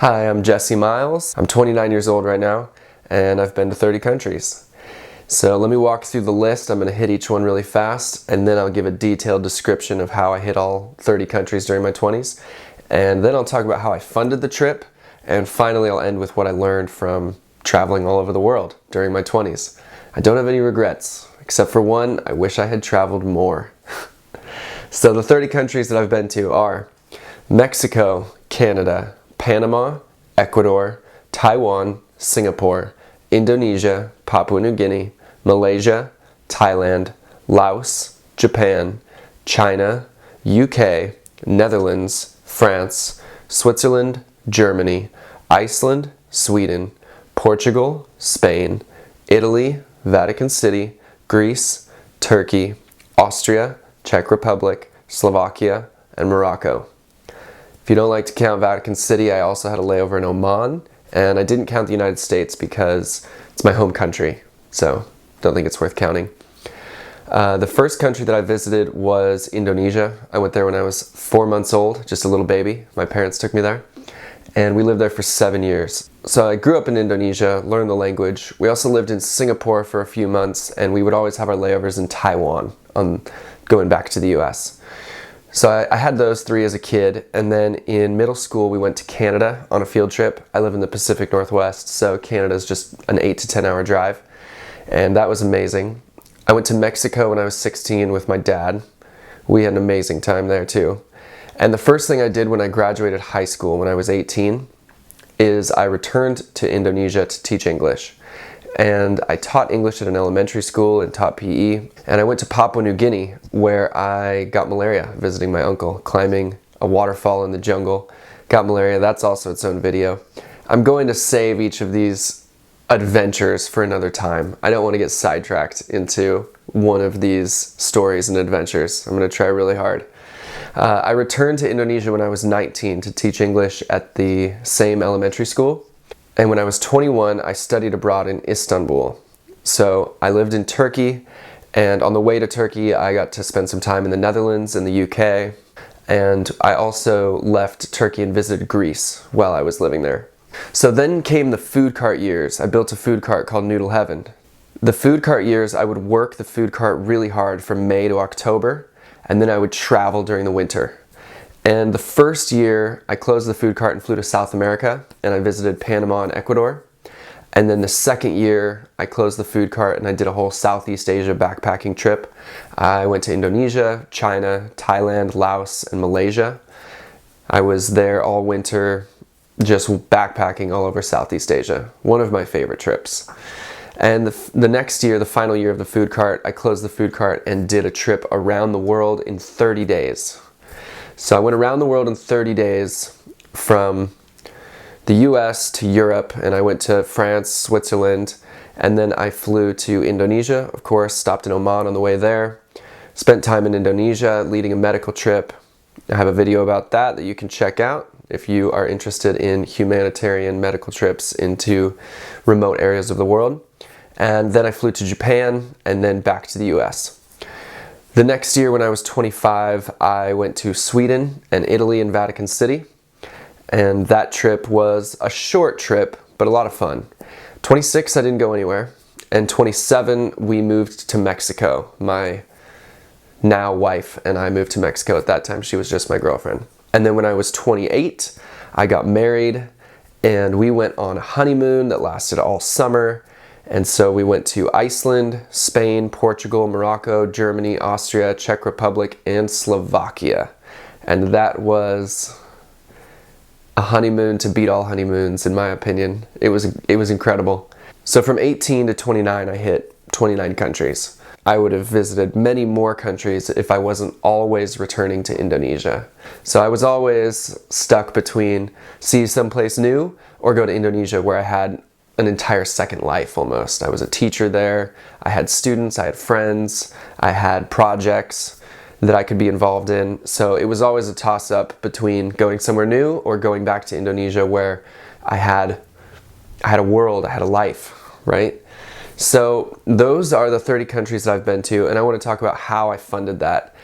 Hi, I'm Jesse Miles. I'm 29 years old right now, and I've been to 30 countries. So let me walk through the list. I'm going to hit each one really fast, and then I'll give a detailed description of how I hit all 30 countries during my 20s. And then I'll talk about how I funded the trip, and finally I'll end with what I learned from traveling all over the world during my 20s. I don't have any regrets, except for one: I wish I had traveled more. So the 30 countries that I've been to are Mexico, Canada, Panama, Ecuador, Taiwan, Singapore, Indonesia, Papua New Guinea, Malaysia, Thailand, Laos, Japan, China, UK, Netherlands, France, Switzerland, Germany, Iceland, Sweden, Portugal, Spain, Italy, Vatican City, Greece, Turkey, Austria, Czech Republic, Slovakia, and Morocco. If you don't like to count Vatican City, I also had a layover in Oman, and I didn't count the United States because it's my home country, so don't think it's worth counting. The first country that I visited was Indonesia. I went there when I was 4 months old, just a little baby. My parents took me there, and we lived there for 7 years. So I grew up in Indonesia, learned the language. We also lived in Singapore for a few months, and we would always have our layovers in Taiwan, going back to the US. So I had those three as a kid, and then in middle school we went to Canada on a field trip. I live in the Pacific Northwest, so Canada is just an 8 to 10 hour drive, and that was amazing. I went to Mexico when I was 16 with my dad. We had an amazing time there too. And the first thing I did when I graduated high school when I was 18 is I returned to Indonesia to teach English. And I taught English at an elementary school and taught PE. And I went to Papua New Guinea, where I got malaria visiting my uncle, climbing a waterfall in the jungle. Got malaria. That's also its own video. I'm going to save each of these adventures for another time. I don't want to get sidetracked into one of these stories and adventures. I'm going to try really hard. I returned to Indonesia when I was 19 to teach English at the same elementary school. And when I was 21, I studied abroad in Istanbul. So I lived in Turkey, and on the way to Turkey, I got to spend some time in the Netherlands and the UK. And I also left Turkey and visited Greece while I was living there. So then came the food cart years. I built a food cart called Noodle Heaven. The food cart years, I would work the food cart really hard from May to October, and then I would travel during the winter. And the first year, I closed the food cart and flew to South America, and I visited Panama and Ecuador. And then the second year, I closed the food cart and I did a whole Southeast Asia backpacking trip. I went to Indonesia, China, Thailand, Laos, and Malaysia. I was there all winter, just backpacking all over Southeast Asia. One of my favorite trips. And the next year, the final year of the food cart, I closed the food cart and did a trip around the world in 30 days. So I went around the world in 30 days from the US to Europe, and I went to France, Switzerland, and then I flew to Indonesia, of course, stopped in Oman on the way there, spent time in Indonesia leading a medical trip. I have a video about that you can check out if you are interested in humanitarian medical trips into remote areas of the world. And then I flew to Japan and then back to the US. The next year when I was 25, I went to Sweden and Italy and Vatican City. And that trip was a short trip, but a lot of fun. 26, I didn't go anywhere. And 27, we moved to Mexico. My now wife and I moved to Mexico. At that time, she was just my girlfriend. And then when I was 28, I got married, and we went on a honeymoon that lasted all summer. And so we went to Iceland, Spain, Portugal, Morocco, Germany, Austria, Czech Republic, and Slovakia. And that was a honeymoon to beat all honeymoons, in my opinion. It was incredible. So from 18 to 29, I hit 29 countries. I would have visited many more countries if I wasn't always returning to Indonesia. So I was always stuck between see someplace new or go to Indonesia, where I had an entire second life almost. I was a teacher there. I had students, I had friends, I had projects that I could be involved in. So it was always a toss-up between going somewhere new or going back to Indonesia, where I had a world, I had a life, right? So those are the 30 countries that I've been to, and I want to talk about how I funded that.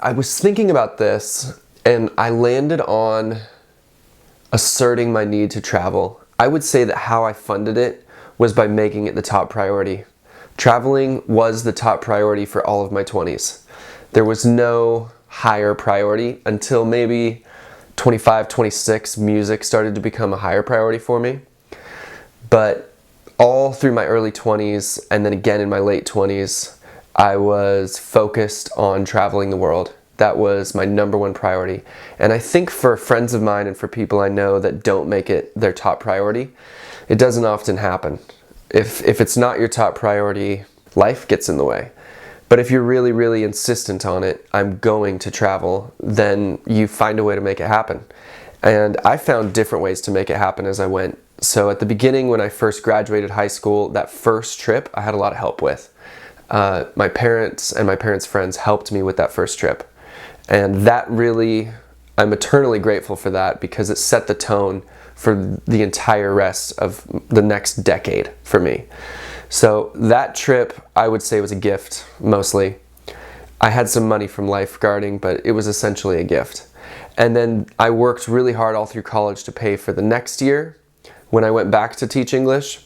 I was thinking about this, and I landed on asserting my need to travel. I would say that how I funded it was by making it the top priority. Traveling was the top priority for all of my 20s. There was no higher priority until maybe 25, 26, music started to become a higher priority for me. But all through my early 20s and then again in my late 20s, I was focused on traveling the world. That was my number one priority. And I think for friends of mine and for people I know that don't make it their top priority, it doesn't often happen. If it's not your top priority, life gets in the way. But if you're really, really insistent on it, I'm going to travel, then you find a way to make it happen. And I found different ways to make it happen as I went. So at the beginning, when I first graduated high school, that first trip I had a lot of help with. My parents and my parents' friends helped me with that first trip. And that really, I'm eternally grateful for that because it set the tone for the entire rest of the next decade for me. So that trip, I would say, was a gift, mostly. I had some money from lifeguarding, but it was essentially a gift. And then I worked really hard all through college to pay for the next year when I went back to teach English.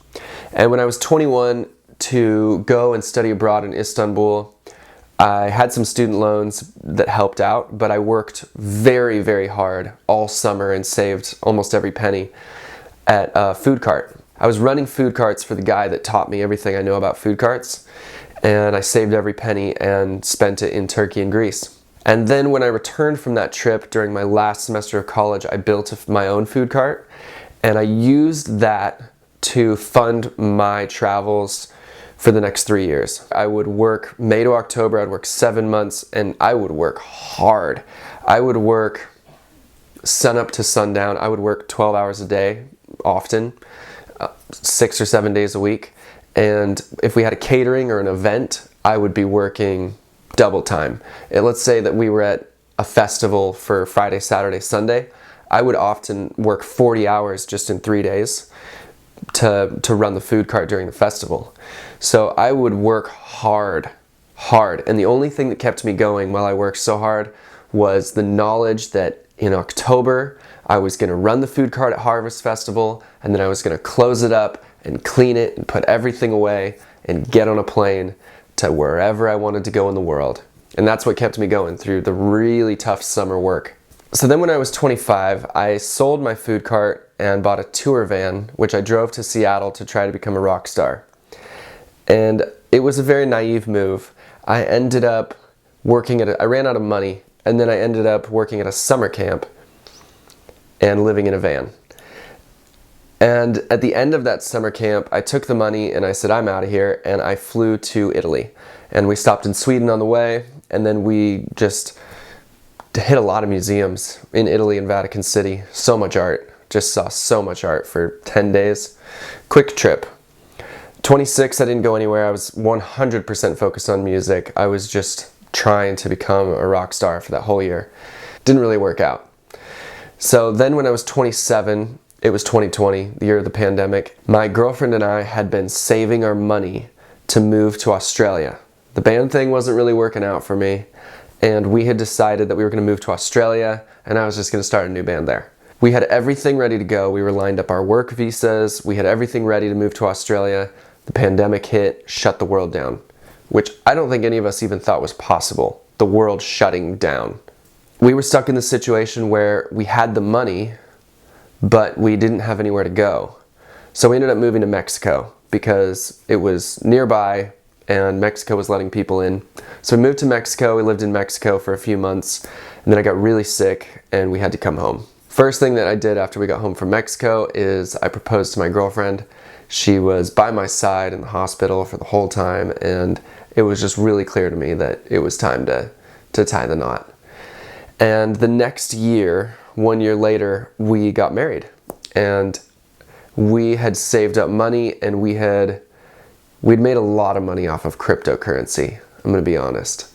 And when I was 21 to go and study abroad in Istanbul, I had some student loans that helped out, but I worked very, very hard all summer and saved almost every penny at a food cart. I was running food carts for the guy that taught me everything I know about food carts, and I saved every penny and spent it in Turkey and Greece. And then when I returned from that trip during my last semester of college, I built my own food cart, and I used that to fund my travels for the next 3 years. I would work May to October, I'd work 7 months, and I would work hard. I would work sun up to sundown. I would work 12 hours a day, often, 6 or 7 days a week. And if we had a catering or an event, I would be working double time. And let's say that we were at a festival for Friday, Saturday, Sunday. I would often work 40 hours just in 3 days to run the food cart during the festival. So I would work hard. And the only thing that kept me going while I worked so hard was the knowledge that in October, I was going to run the food cart at Harvest Festival, and then I was going to close it up and clean it and put everything away and get on a plane to wherever I wanted to go in the world. And that's what kept me going through the really tough summer work. So then when I was 25, I sold my food cart and bought a tour van, which I drove to Seattle to try to become a rock star. And it was a very naive move. I ended up working I ran out of money, and then I ended up working at a summer camp and living in a van. And at the end of that summer camp, I took the money and I said, I'm out of here, and I flew to Italy. And we stopped in Sweden on the way, and then we just hit a lot of museums in Italy and Vatican City. So much art. Just saw so much art for 10 days. Quick trip. 26, I didn't go anywhere. I was 100% focused on music. I was just trying to become a rock star for that whole year. Didn't really work out. So then when I was 27, it was 2020, the year of the pandemic, my girlfriend and I had been saving our money to move to Australia. The band thing wasn't really working out for me, and we had decided that we were going to move to Australia, and I was just going to start a new band there. We had everything ready to go. We were lined up our work visas. We had everything ready to move to Australia. The pandemic hit, shut the world down, which I don't think any of us even thought was possible. The world shutting down. We were stuck in this situation where we had the money, but we didn't have anywhere to go. So we ended up moving to Mexico because it was nearby and Mexico was letting people in. So we moved to Mexico. We lived in Mexico for a few months, and then I got really sick and we had to come home. First thing that I did after we got home from Mexico is I proposed to my girlfriend. She was by my side in the hospital for the whole time, and it was just really clear to me that it was time to tie the knot. And the next year, 1 year later, we got married. And we had saved up money, and we'd made a lot of money off of cryptocurrency, I'm going to be honest.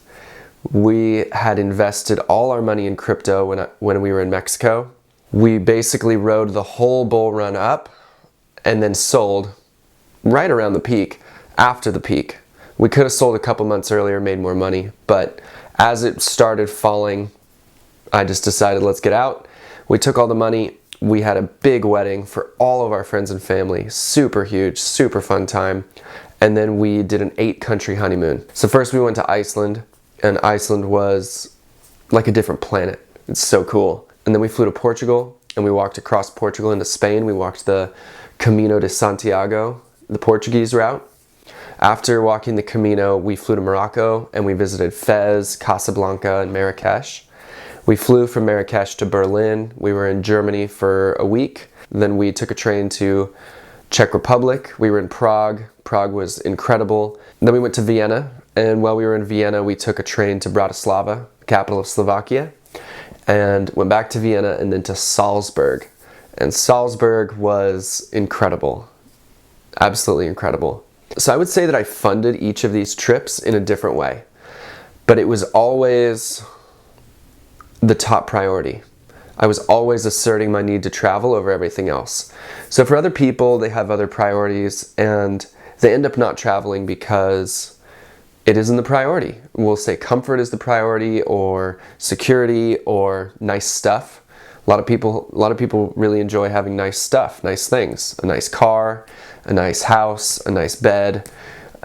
We had invested all our money in crypto when we were in Mexico. We basically rode the whole bull run up and then sold right around the peak, after the peak. We could have sold a couple months earlier, made more money, but as it started falling, I just decided let's get out. We took all the money, we had a big wedding for all of our friends and family. Super huge, super fun time. And then we did an 8-country honeymoon. So first we went to Iceland, and Iceland was like a different planet. It's so cool. And then we flew to Portugal, and we walked across Portugal into Spain. We walked the Camino de Santiago, the Portuguese route. After walking the Camino, we flew to Morocco, and we visited Fez, Casablanca, and Marrakesh. We flew from Marrakesh to Berlin. We were in Germany for a week. Then we took a train to Czech Republic. We were in Prague. Prague was incredible. Then we went to Vienna, and while we were in Vienna, we took a train to Bratislava, the capital of Slovakia, and went back to Vienna and then to Salzburg. And Salzburg was incredible. Absolutely incredible. So I would say that I funded each of these trips in a different way, but it was always the top priority. I was always asserting my need to travel over everything else. So for other people, they have other priorities and they end up not traveling because it isn't the priority. We'll say comfort is the priority, or security, or nice stuff. A lot of people really enjoy having nice stuff, nice things, a nice car, a nice house, a nice bed,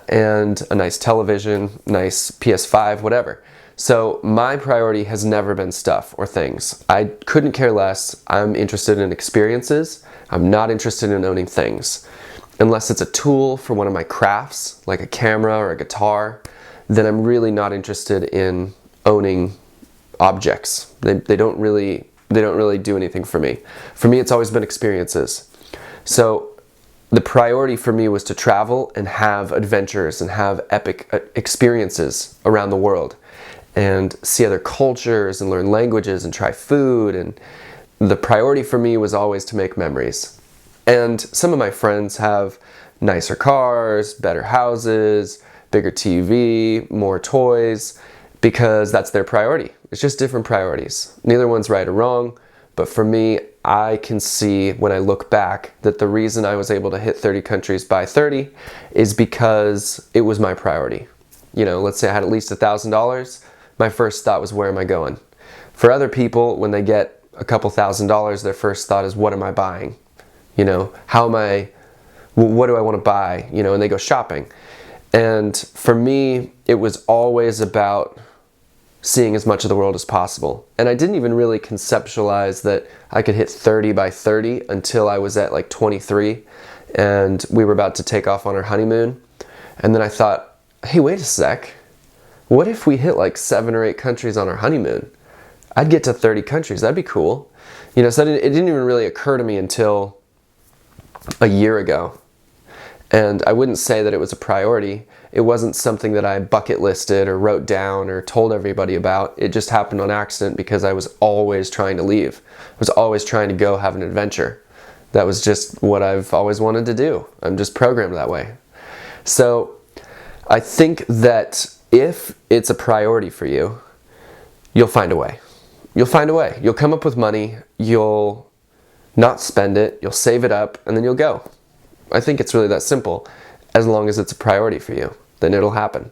and a nice television, nice PS5, whatever. So my priority has never been stuff or things. I couldn't care less. I'm interested in experiences. I'm not interested in owning things. Unless it's a tool for one of my crafts, like a camera or a guitar, then I'm really not interested in owning objects. They don't really do anything for me. For me, it's always been experiences. So the priority for me was to travel and have adventures and have epic experiences around the world and see other cultures and learn languages and try food. And the priority for me was always to make memories. And some of my friends have nicer cars, better houses, bigger TV, more toys, because that's their priority. It's just different priorities. Neither one's right or wrong, but for me, I can see when I look back that the reason I was able to hit 30 countries by 30 is because it was my priority. You know, let's say I had at least $1,000. My first thought was, where am I going? For other people, when they get a couple $1,000s, their first thought is, what am I buying? You know, what do I want to buy? You know, and they go shopping. And for me, it was always about seeing as much of the world as possible. And I didn't even really conceptualize that I could hit 30 by 30 until I was at like 23 and we were about to take off on our honeymoon. And then I thought, hey, wait a sec. What if we hit like 7 or 8 countries on our honeymoon? I'd get to 30 countries. That'd be cool. You know, so it didn't even really occur to me until a year ago. And I wouldn't say that it was a priority. It wasn't something that I bucket listed or wrote down or told everybody about. It just happened on accident because I was always trying to leave. I was always trying to go have an adventure. That was just what I've always wanted to do. I'm just programmed that way. So I think that if it's a priority for you, you'll find a way. You'll find a way. You'll come up with money, you'll not spend it, you'll save it up, and then you'll go. I think it's really that simple. As long as it's a priority for you, then it'll happen.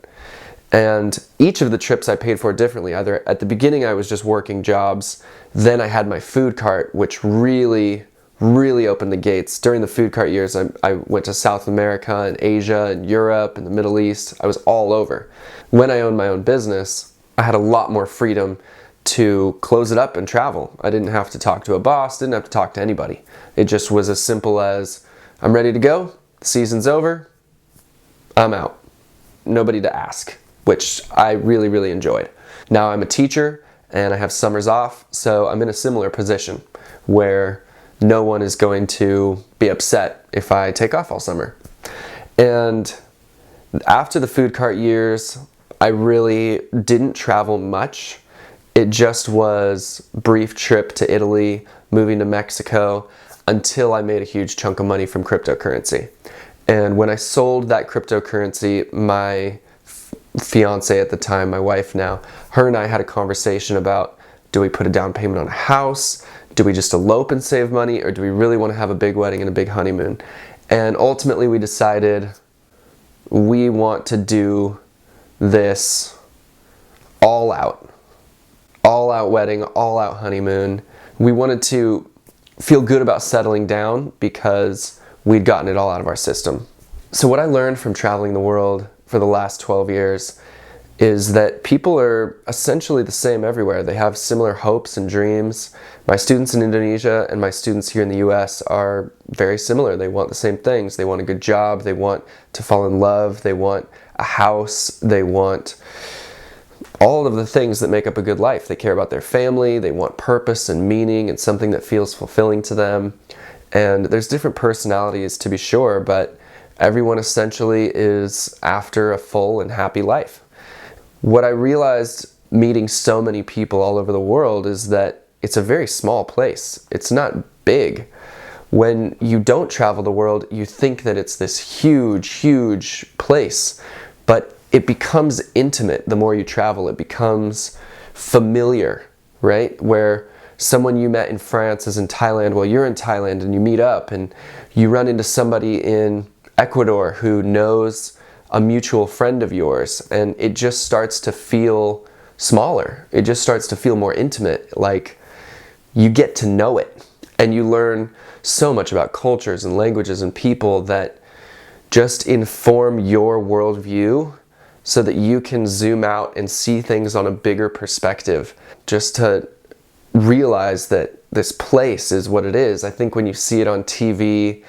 And each of the trips I paid for differently. Either at the beginning I was just working jobs, then I had my food cart, which really opened the gates. During the food cart years, I went to South America and Asia and Europe and the Middle East. I was all over. When I owned my own business, I had a lot more freedom to close it up and travel. I didn't have to talk to a boss, didn't have to talk to anybody. It just was as simple as, I'm ready to go, the season's over, I'm out. Nobody to ask, which I really enjoyed. Now I'm a teacher and I have summers off, so I'm in a similar position where no one is going to be upset if I take off all summer. And after the food cart years, I really didn't travel much. It just was a brief trip to Italy, moving to Mexico, until I made a huge chunk of money from cryptocurrency. And when I sold that cryptocurrency, my fiance at the time, my wife now, her and I had a conversation about, do we put a down payment on a house? Do we just elope and save money? Or do we really want to have a big wedding and a big honeymoon? And ultimately we decided we want to do this all out wedding, all out honeymoon. We wanted to feel good about settling down because we'd gotten it all out of our system. So what I learned from traveling the world for the last 12 years is that people are essentially the same everywhere. They have similar hopes and dreams. My students in Indonesia and my students here in the US are very similar. They want the same things. They want a good job. They want to fall in love. They want a house. They want all of the things that make up a good life. They care about their family. They want purpose and meaning and something that feels fulfilling to them. And there's different personalities, to be sure, but everyone essentially is after a full and happy life. What I realized meeting so many people all over the world is that it's a very small place. It's not big. When you don't travel the world, you think that it's this huge, huge place, but it becomes intimate the more you travel. It becomes familiar, right? Where someone you met in France is in Thailand while you're in Thailand, and you meet up and you run into somebody in Ecuador who knows a mutual friend of yours, and it just starts to feel smaller. It just starts to feel more intimate, like you get to know it, and you learn so much about cultures and languages and people that just inform your worldview so that you can zoom out and see things on a bigger perspective, just to realize that this place is what it is. I think when you see it on TV,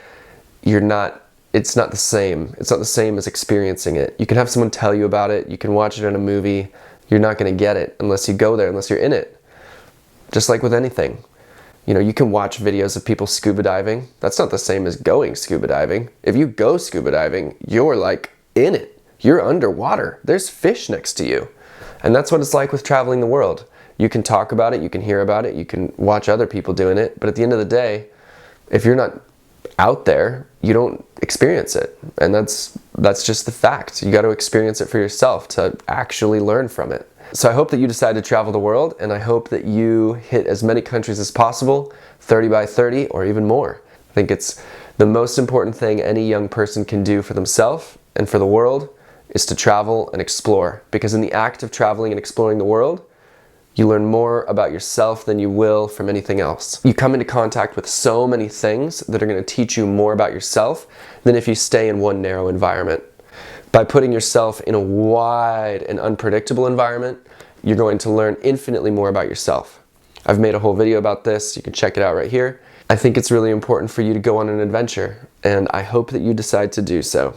it's not the same. It's not the same as experiencing it. You can have someone tell you about it, you can watch it in a movie, you're not going to get it unless you go there, unless you're in it. Just like with anything. You know, you can watch videos of people scuba diving. That's not the same as going scuba diving. If you go scuba diving, you're like in it. You're underwater. There's fish next to you. And that's what it's like with traveling the world. You can talk about it, you can hear about it, you can watch other people doing it, but at the end of the day, if you're not out there, you don't experience it. And that's just the fact. You got to experience it for yourself to actually learn from it. So I hope that you decide to travel the world, and I hope that you hit as many countries as possible, 30 by 30 or even more. I think it's the most important thing any young person can do for themselves and for the world is to travel and explore. Because in the act of traveling and exploring the world, you learn more about yourself than you will from anything else. You come into contact with so many things that are going to teach you more about yourself than if you stay in one narrow environment. By putting yourself in a wide and unpredictable environment, you're going to learn infinitely more about yourself. I've made a whole video about this. You can check it out right here. I think it's really important for you to go on an adventure, and I hope that you decide to do so.